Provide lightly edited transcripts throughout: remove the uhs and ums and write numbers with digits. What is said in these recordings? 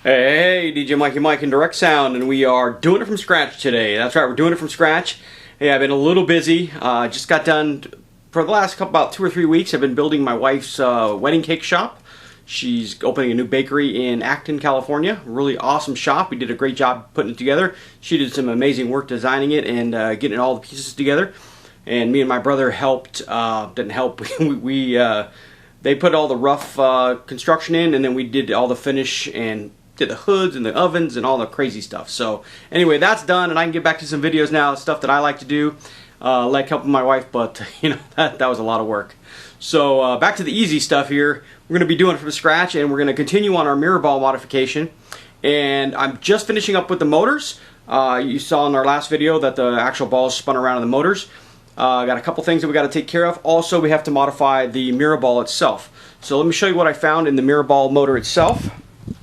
Hey, DJ Mikey Mike in Direct Sound, and we are doing it from scratch today. That's right, we're doing it from scratch. Hey, I've been a little busy. Just got done for the last about 2 or 3 weeks. I've been building my wife's wedding cake shop. She's opening a new bakery in Acton, California. Really awesome shop. We did a great job putting it together. She did some amazing work designing it and getting all the pieces together. And me and my brother helped. Didn't help. They put all the rough construction in, and then we did all the finish and did the hoods and the ovens and all the crazy stuff. So anyway, that's done, and I can get back to some videos now, stuff that I like to do, like helping my wife, but you know, that was a lot of work. So back to the easy stuff here. We're going to be doing it from scratch, and we're going to continue on our mirror ball modification. And I'm just finishing up with the motors. You saw in our last video that the actual balls spun around in the motors. Got a couple things that we got to take care of. Also, we have to modify the mirror ball itself. So let me show you what I found in the mirror ball motor itself.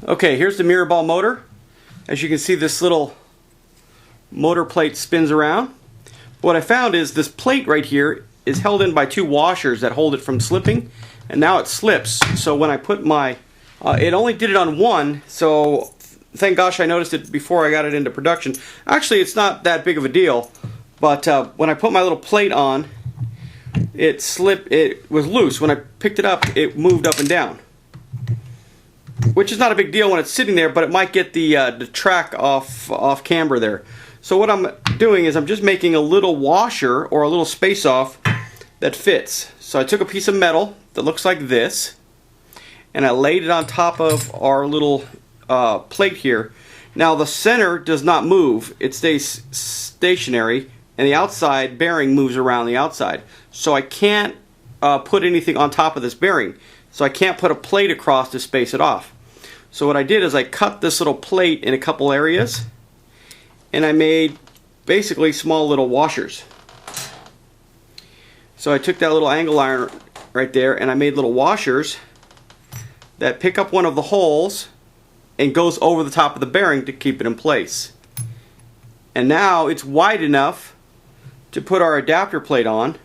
Okay, here's the mirror ball motor. As you can see, this little motor plate spins around. What I found is this plate right here is held in by 2 washers that hold it from slipping, and now it slips. So when I put my, it only did it on one, so thank gosh I noticed it before I got it into production. Actually, it's not that big of a deal, but when I put my little plate on, it slipped. It was loose. When I picked it up, it moved up and down, which is not a big deal when it's sitting there, but it might get the track off camber there. So what I'm doing is I'm just making a little washer or a little space off that fits. So I took a piece of metal that looks like this, and I laid it on top of our little plate here. Now the center does not move. It stays stationary, and the outside bearing moves around the outside. So I can't put anything on top of this bearing. So I can't put a plate across to space it off. So what I did is I cut this little plate in a couple areas, and I made basically small little washers. So I took that little angle iron right there, and I made little washers that pick up one of the holes and goes over the top of the bearing to keep it in place. And now it's wide enough to put our adapter plate on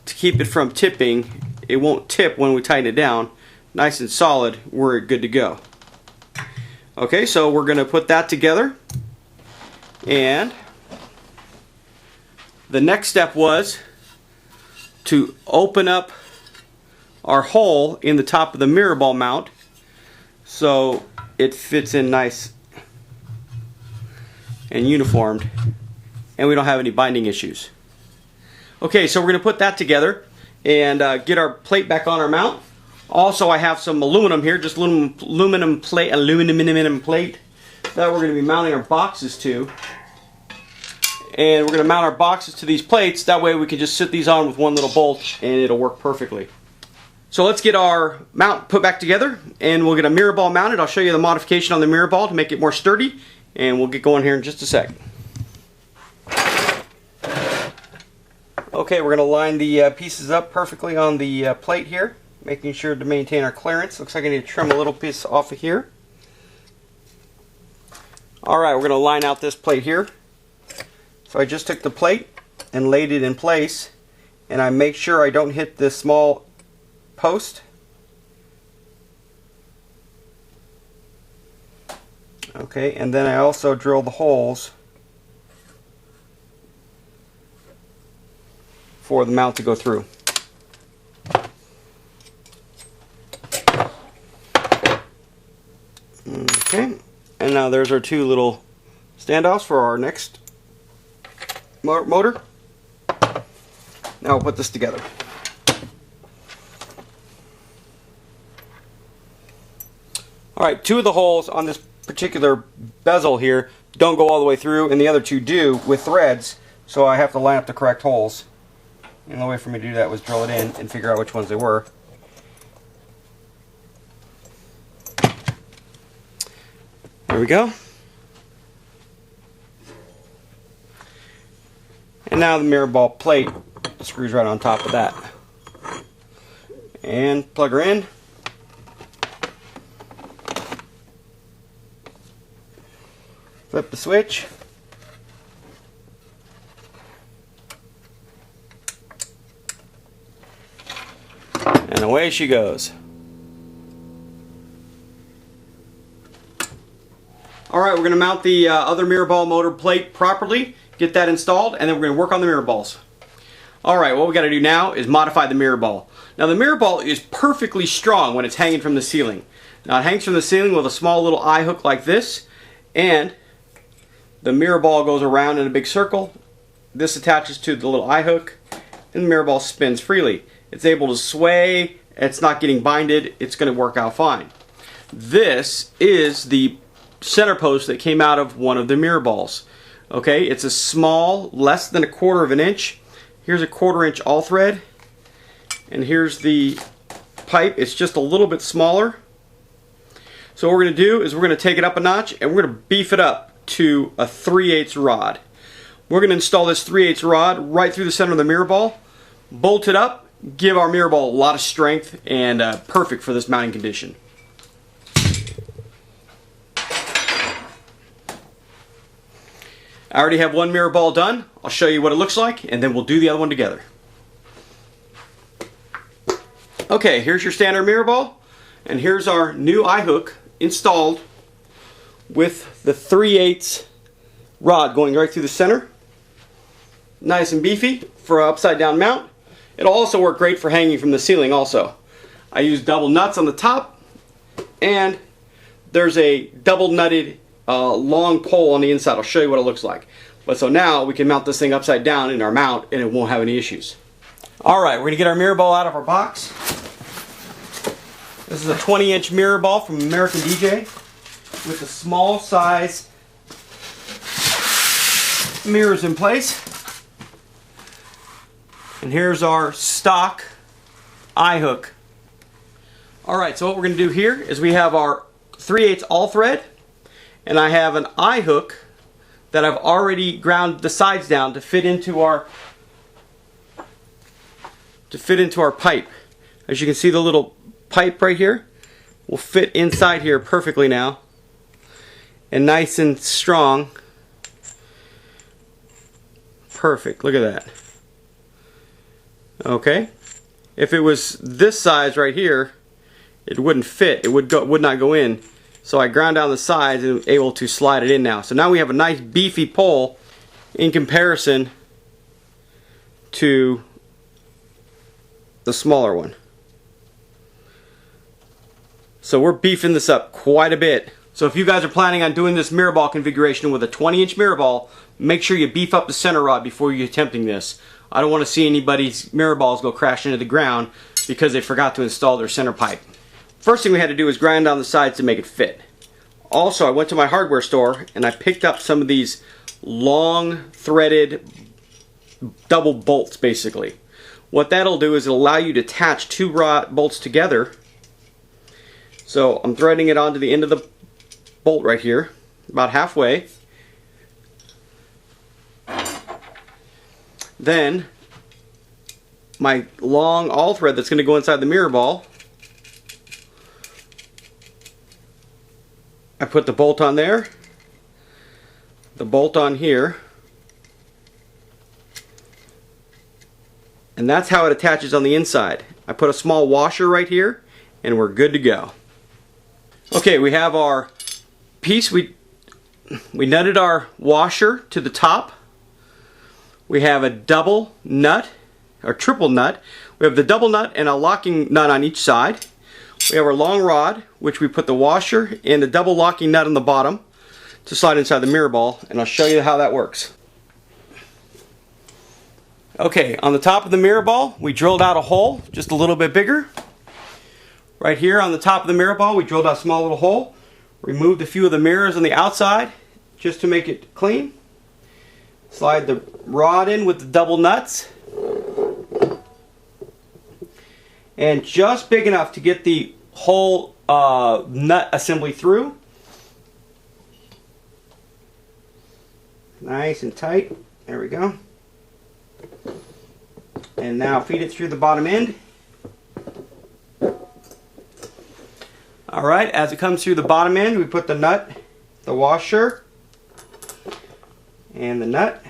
to keep it from tipping. It won't tip when we tighten it down. Nice and solid, we're good to go. Okay, so we're going to put that together, and the next step was to open up our hole in the top of the mirror ball mount so it fits in nice and uniformed, and we don't have any binding issues. Okay, so we're going to put that together and get our plate back on our mount. Also, I have some aluminum here, just aluminum plate that we're going to be mounting our boxes to. And we're going to mount our boxes to these plates. That way we can just sit these on with one little bolt and it'll work perfectly. So let's get our mount put back together, and we'll get a mirror ball mounted. I'll show you the modification on the mirror ball to make it more sturdy, and we'll get going here in just a sec. Okay, we're going to line the pieces up perfectly on the plate here, making sure to maintain our clearance. Looks like I need to trim a little piece off of here. Alright, we're going to line out this plate here. So I just took the plate and laid it in place, and I make sure I don't hit this small post. Okay, and then I also drill the holes for the mount to go through. Okay, and now there's our 2 little standoffs for our next motor. Now we'll put this together. Alright, 2 of the holes on this particular bezel here don't go all the way through, and the other 2 do with threads, so I have to line up the correct holes. And the only way for me to do that was drill it in and figure out which ones they were. There we go. And now the mirror ball plate screws right on top of that. And plug her in. Flip the switch. And away she goes. Alright, we're going to mount the other mirror ball motor plate properly, get that installed, and then we're going to work on the mirror balls. Alright, what we got to do now is modify the mirror ball. Now the mirror ball is perfectly strong when it's hanging from the ceiling. Now it hangs from the ceiling with a small little eye hook like this, and the mirror ball goes around in a big circle. This attaches to the little eye hook, and the mirror ball spins freely. It's able to sway, it's not getting binded, it's going to work out fine. This is the center post that came out of one of the mirror balls. Okay, it's a small, less than 1/4 of an inch. Here's a 1/4 inch all thread, and here's the pipe. It's just a little bit smaller. So what we're going to do is we're going to take it up a notch, and we're going to beef it up to a 3/8 rod. We're going to install this 3/8 rod right through the center of the mirror ball, bolt it up, give our mirror ball a lot of strength, and perfect for this mounting condition. I already have one mirror ball done. I'll show you what it looks like, and then we'll do the other one together. Okay, here's your standard mirror ball, and here's our new eye hook installed with the 3/8 rod going right through the center. Nice and beefy for an upside down mount. It'll also work great for hanging from the ceiling also. I use double nuts on the top, and there's a double nutted long pole on the inside. I'll show you what it looks like. But so now we can mount this thing upside down in our mount, and it won't have any issues. Alright, we're going to get our mirror ball out of our box. This is a 20-inch mirror ball from American DJ with the small size mirrors in place. And here's our stock eye hook. Alright, so what we're going to do here is we have our 3/8 all thread, and I have an eye hook that I've already ground the sides down to fit into our pipe. As you can see, the little pipe right here will fit inside here perfectly now, and nice and strong. Perfect. Look at that. Okay. If it was this size right here, it wouldn't fit. It would not go in. So I ground down the sides and I'm able to slide it in now. So now we have a nice beefy pole in comparison to the smaller one. So we're beefing this up quite a bit. So if you guys are planning on doing this mirror ball configuration with a 20-inch mirror ball, make sure you beef up the center rod before you're attempting this. I don't want to see anybody's mirror balls go crash into the ground because they forgot to install their center pipe. First thing we had to do was grind down the sides to make it fit. Also, I went to my hardware store and I picked up some of these long threaded double bolts basically. What that'll do is it'll allow you to attach two rod bolts together. So I'm threading it onto the end of the bolt right here, about halfway. Then my long all thread that's going to go inside the mirror ball, I put the bolt on there, the bolt on here, and that's how it attaches on the inside. I put a small washer right here, and we're good to go. Okay, we have our piece. We nutted our washer to the top. We have a double nut, or triple nut. We have the double nut and a locking nut on each side. We have our long rod, which we put the washer and the double locking nut on the bottom to slide inside the mirror ball, and I'll show you how that works. Okay, on the top of the mirror ball, we drilled out a hole just a little bit bigger. Right here on the top of the mirror ball, we drilled out a small little hole, removed a few of the mirrors on the outside just to make it clean. Slide the rod in with the double nuts, and just big enough to get the whole nut assembly through. Nice and tight. There we go. And now feed it through the bottom end. Alright, as it comes through the bottom end, we put the nut, the washer, and the nut.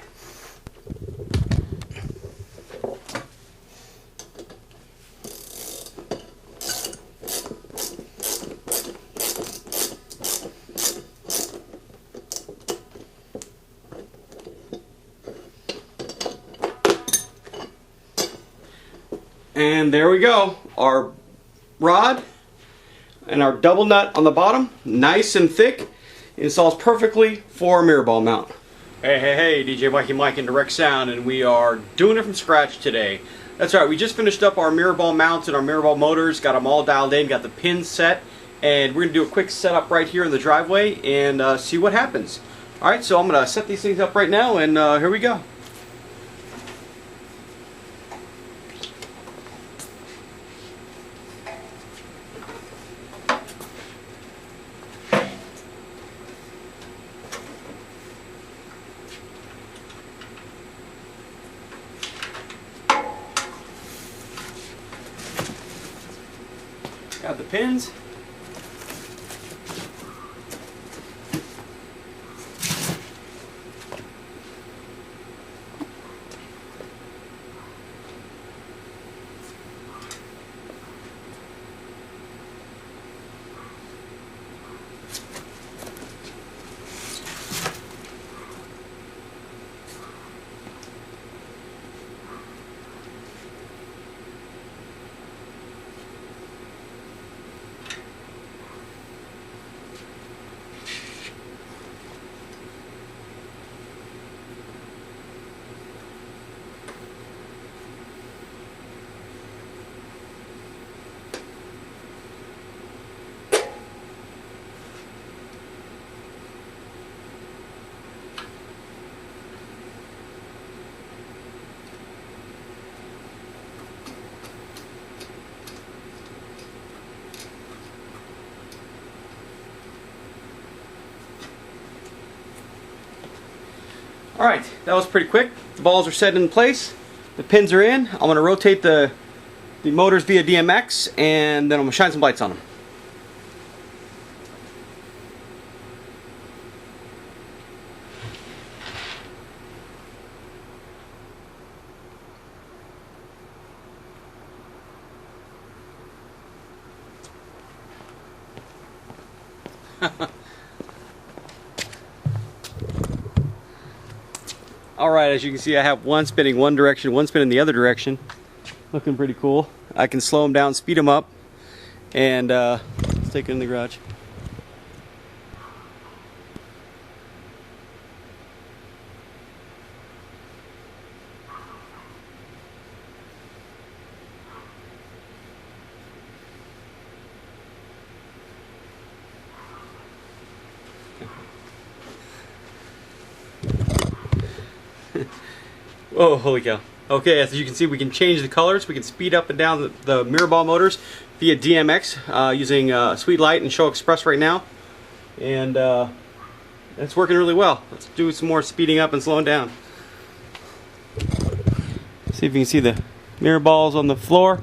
And there we go. Our rod and our double nut on the bottom, nice and thick, installs perfectly for a mirror ball mount. Hey, DJ Mikey Mike in Direct Sound, and we are doing it from scratch today. That's right, we just finished up our mirror ball mounts and our mirror ball motors, got them all dialed in, got the pins set, and we're going to do a quick setup right here in the driveway and see what happens. Alright, so I'm going to set these things up right now, and here we go. Got the pins. Alright, that was pretty quick. The balls are set in place. The pins are in. I'm going to rotate the motors via DMX, and then I'm going to shine some lights on them. Alright, as you can see, I have one spinning one direction, one spinning the other direction. Looking pretty cool. I can slow them down, speed them up, and let's take it in the garage. Oh, holy cow. Okay, as you can see, we can change the colors. We can speed up and down the mirror ball motors via DMX using Sweet Light and Show Express right now. And it's working really well. Let's do some more speeding up and slowing down. See if you can see the mirror balls on the floor.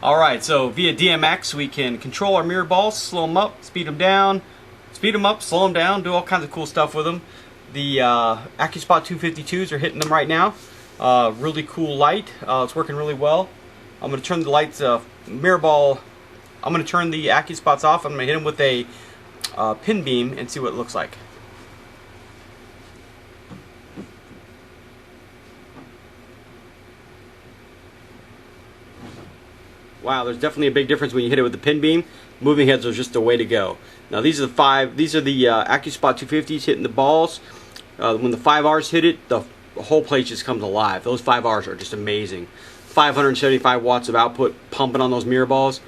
Alright, so via DMX we can control our mirror balls, slow them up, speed them down, speed them up, slow them down, do all kinds of cool stuff with them. The AccuSpot 252s are hitting them right now. Really cool light. It's working really well. I'm going to turn the lights, mirror ball, I'm going to turn the AccuSpots off. I'm going to hit them with a pin beam and see what it looks like. Wow, there's definitely a big difference when you hit it with the pin beam. Moving heads are just the way to go. Now these are the AccuSpot 250s hitting the balls. When the 5Rs hit it, the whole place just comes alive. Those 5Rs are just amazing. 575 watts of output pumping on those mirror balls.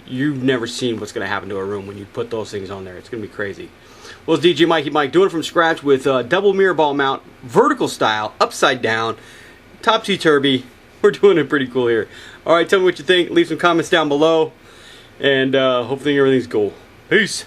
You've never seen what's going to happen to a room when you put those things on there. It's going to be crazy. Well, it's DJ Mikey Mike doing it from scratch with a double mirror ball mount, vertical style, upside down, topsy-turvy. We're doing it pretty cool here. Alright, tell me what you think. Leave some comments down below. And hopefully everything's cool. Peace.